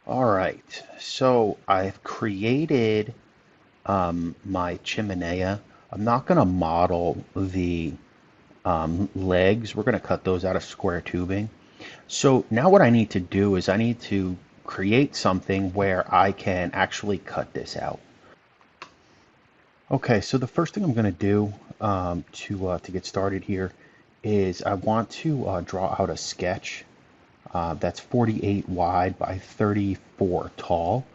All right, so I've created my chiminea. I'm not going to model the legs. We're going to cut those out of square tubing. So now what I need to do is I need to create something where I can actually cut this out. Okay, so the first thing I'm going to do to get started here is I want to draw out a sketch that's 48 wide by 34 tall,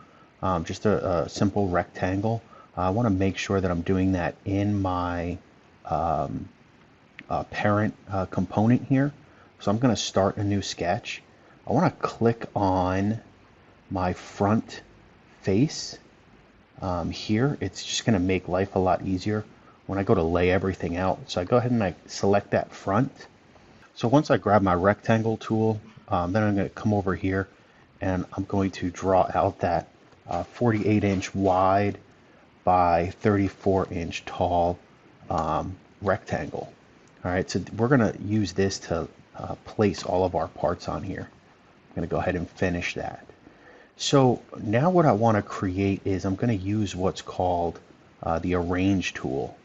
just a simple rectangle. I want to make sure that I'm doing that in my parent component here. So I'm going to start a new sketch. I want to click on my front face here. It's just going to make life a lot easier when I go to lay everything out. So I go ahead and I select that front. So once I grab my rectangle tool, then I'm going to come over here and I'm going to draw out that 48-inch wide by 34-inch tall rectangle. All right, so we're going to use this to place all of our parts on here. I'm going to go ahead and finish that. So now what I want to create is I'm going to use what's called the Arrange tool.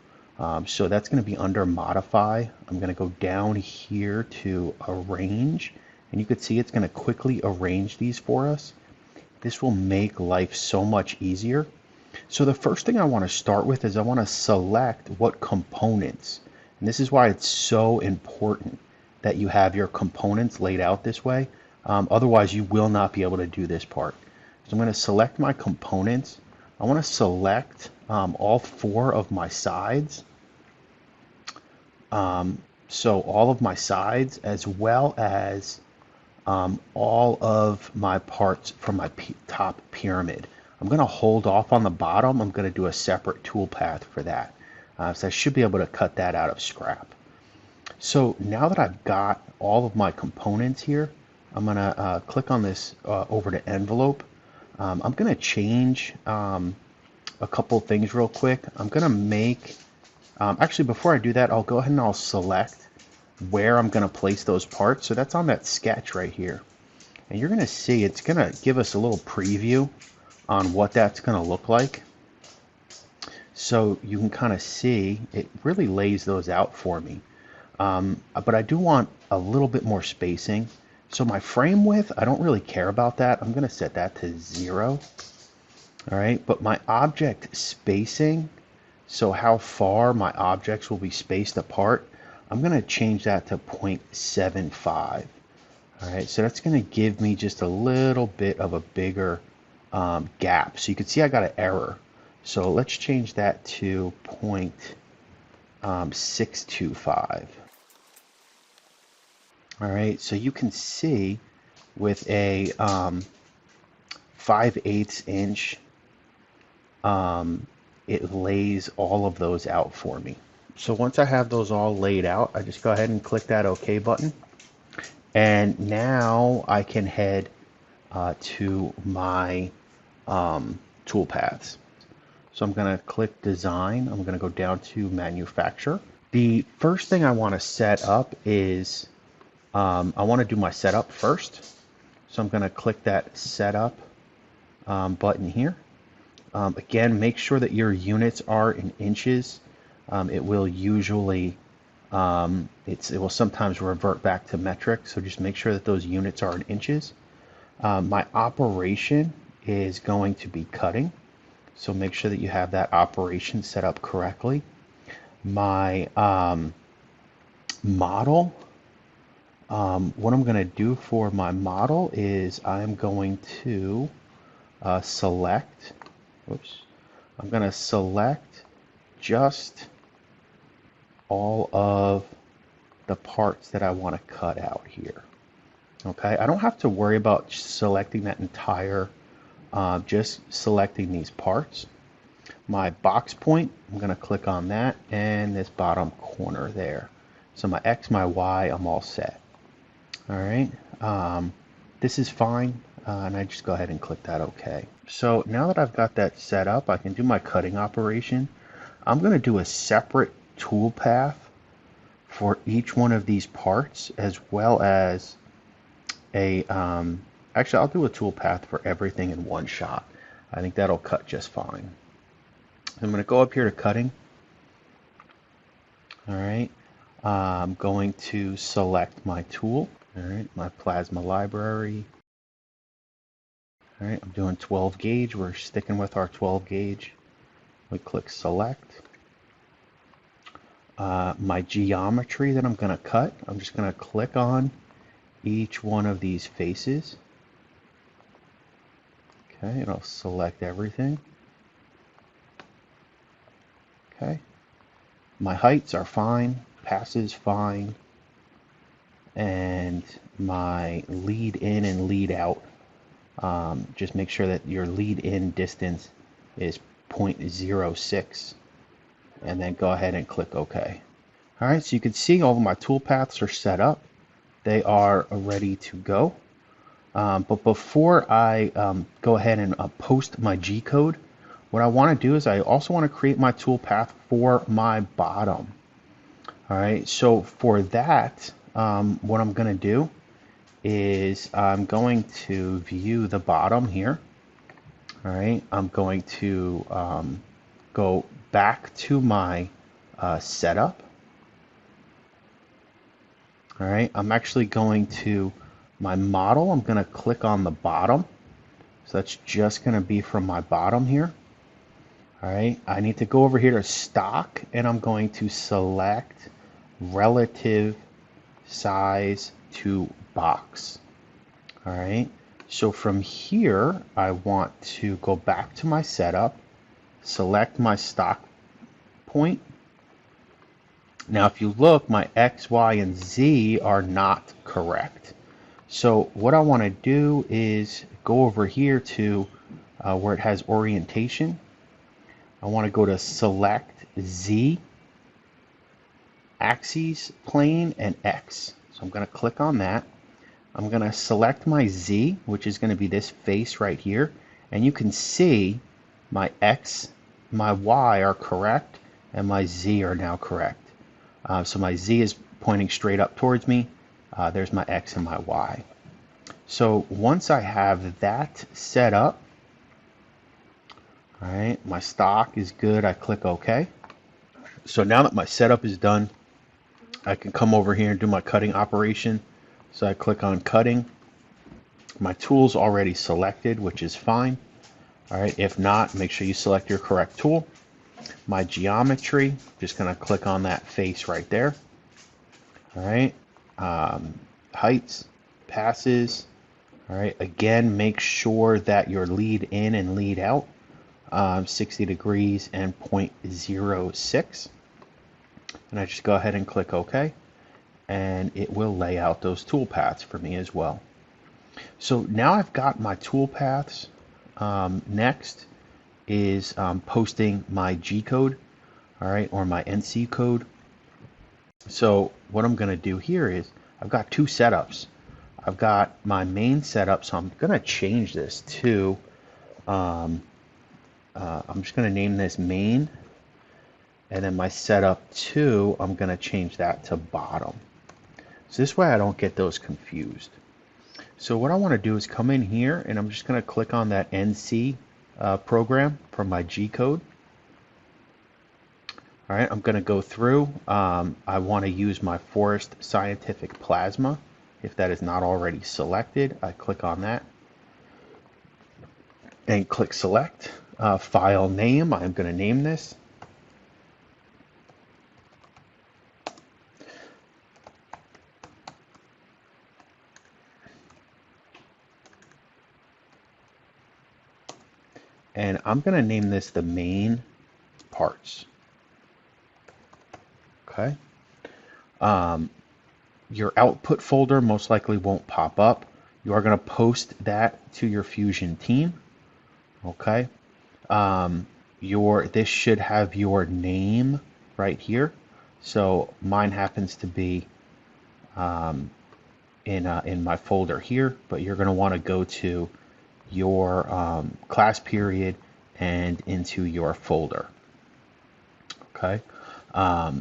So that's going to be under Modify. I'm going to go down here to Arrange, and you can see it's going to quickly arrange these for us. This will make life so much easier. So the first thing I want to start with is I want to select what components, and this is why it's so important that you have your components laid out this way. Otherwise, you will not be able to do this part. So I'm going to select my components. I want to select all four of my sides. So all of my sides as well as all of my parts from my top pyramid. I'm going to hold off on the bottom. I'm going to do a separate toolpath for that. So I should be able to cut that out of scrap. So now that I've got all of my components here, I'm going to click on this over to envelope. I'm going to change a couple things real quick. I'm going to make, actually before I do that, I'll go ahead and I'll select where I'm going to place those parts. So that's on that sketch right here. And you're going to see it's going to give us a little preview on what that's going to look like. So you can kind of see it really lays those out for me. But I do want a little bit more spacing. So my frame width, I don't really care about that. I'm going to set that to 0. All right, but my object spacing, so how far my objects will be spaced apart, I'm going to change that to 0.75. All right, so that's going to give me just a little bit of a bigger gap. So you can see I got an error. So let's change that to 0.625. All right, so you can see with a 5/8 inch, it lays all of those out for me. So once I have those all laid out, I just go ahead and click that OK button. And now I can head to my toolpaths. So I'm going to click Design. I'm going to go down to Manufacture. The first thing I want to set up is I want to do my setup first. So I'm going to click that Setup button here. Again, make sure that your units are in inches. It will usually, it will sometimes revert back to metric, so just make sure that those units are in inches. My operation is going to be cutting, so make sure that you have that operation set up correctly. My model, what I'm going to do for my model is I'm going to select, oops, I'm going to select just all of the parts that I want to cut out here. Okay, I don't have to worry about selecting that entire, just selecting these parts. My box point, I'm going to click on that, and this bottom corner there. So my X, my Y, I'm all set. All right, this is fine, and I just go ahead and click that OK. So now that I've got that set up, I can do my cutting operation. I'm going to do a separate toolpath for each one of these parts, as well as a Actually, I'll do a toolpath for everything in one shot. I think that'll cut just fine. I'm going to go up here to cutting. All right. I'm going to select my tool. All right, my plasma library. All right, I'm doing 12 gauge. We're sticking with our 12 gauge. We click select. My geometry that I'm going to cut, I'm just going to click on each one of these faces. Okay, and I'll select everything. Okay. My heights are fine, passes fine, and my lead in and lead out. Just make sure that your lead in distance is 0.06 and then go ahead and click OK. All right, so you can see all of my toolpaths are set up. They are ready to go. But before I go ahead and post my G code, what I want to do is I also want to create my toolpath for my bottom. All right, so for that, what I'm going to do is I'm going to view the bottom here. All right, I'm going to go back to my setup. All right, I'm actually going to my model. I'm going to click on the bottom. So that's just going to be from my bottom here. All right, I need to go over here to stock and I'm going to select relative size to box. All right, so from here, I want to go back to my setup, select my stock point. Now, if you look, my X, Y, and Z are not correct. So what I want to do is go over here to where it has orientation. I want to go to select Z, axes, plane, and X. So I'm going to click on that. I'm going to select my Z, which is going to be this face right here. And you can see my X, my Y are correct, and my Z are now correct. So my Z is pointing straight up towards me. There's my X and my Y. So once I have that set up, all right, my stock is good. I click OK. So now that my setup is done, I can come over here and do my cutting operation. So I click on cutting. My tool's already selected, which is fine. All right, if not, make sure you select your correct tool. My geometry, just going to click on that face right there. All right, heights, passes. All right, again, make sure that your lead in and lead out 60 degrees and 0.06. And I just go ahead and click OK. And it will lay out those toolpaths for me as well. So now I've got my toolpaths. Next is posting my G code, all right, or my NC code. So what I'm going to do here is I've got two setups. I've got my main setup, so I'm going to change this to, I'm just going to name this main, and then my setup 2, I'm going to change that to bottom. So this way I don't get those confused. So what I want to do is come in here and I'm just going to click on that NC program for my G code. All right, I'm going to go through. I want to use my Forest Scientific Plasma. If that is not already selected, I click on that and click select. File name, I'm going to name this. And I'm going to name this the main parts. Okay. Your output folder most likely won't pop up. You are going to post that to your Fusion team. Okay. This should have your name right here. So mine happens to be in my folder here, but you're going to want to go to your class period and into your folder. Okay. So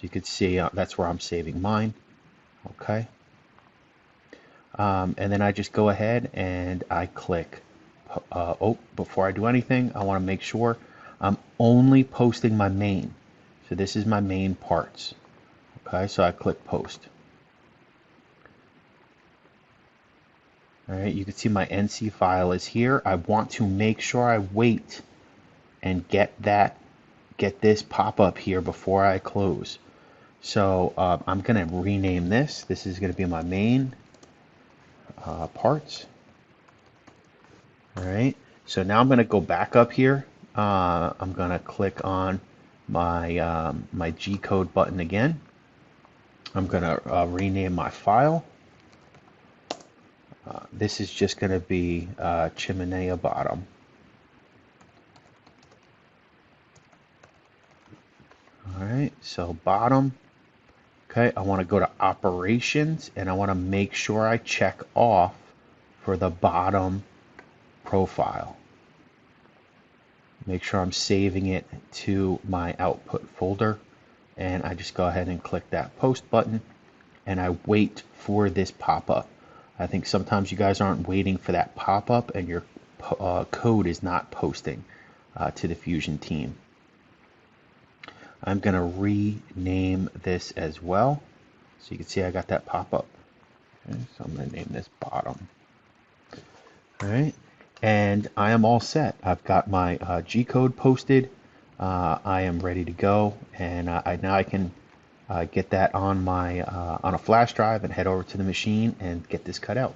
you can see that's where I'm saving mine. Okay. And then I just go ahead and I click. Before I do anything, I want to make sure I'm only posting my main. So this is my main parts. Okay, so I click post. All right, you can see my NC file is here. I want to make sure I wait and get this pop up here before I close. So I'm going to rename this. This is going to be my main parts. All right, so now I'm going to go back up here. I'm going to click on my G code button again. I'm going to rename my file. This is just going to be Chiminea bottom. All right, so bottom. Okay, I want to go to operations and I want to make sure I check off for the bottom profile. Make sure I'm saving it to my output folder, and I just go ahead and click that post button and I wait for this pop-up. I think sometimes you guys aren't waiting for that pop-up and your code is not posting to the Fusion team. I'm going to rename this as well. So you can see I got that pop-up. Okay, so I'm going to name this bottom. All right. And I am all set. I've got my G code posted. I am ready to go. And now I can get that on my on a flash drive and head over to the machine and get this cut out.